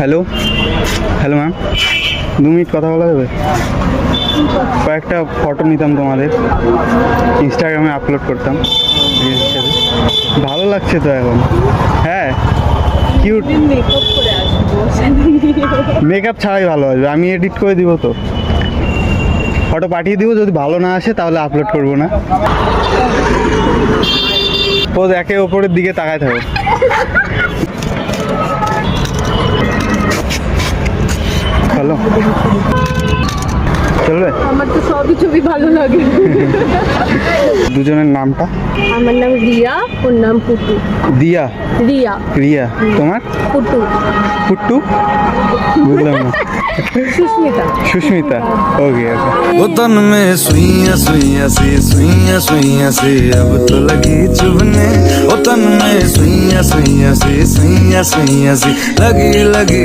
Hello hello ma'am, 2 minute কথা বলা যাবে? কয়েকটা ফটো নিতাম তোমাদের, ইনস্টাগ্রামে আপলোড করতাম রিলস হিসেবে। ভালো লাগছে তো এখন? হ্যাঁ, কিউট। মেকআপ করে আসবো। মেকআপ ছাড়াই ভালো আসবে, আমি এডিট করে দিব তো। ফটো পাঠিয়ে দিব, যদি ভালো না আসে তাহলে আপলোড করবো না। পোজ একে ওপরের দিকে তাকায় থাকো। হ্যালো, চলবে? আমার তো সবই ছবি ভালো লাগে। দুজনের নামটা? আমার নাম রিয়া, ওর নাম পুটু। দিয়া? রিয়া। রিয়া। তোমার? পুটু। পুট্টু? বুঝলাম না। সুস্মিতা। সুস্মিতা। Okay okay. वो तन में सुइयां सुइयां सी अब तो लगी चुभने। वो तन में सुइयां सी लगी लगी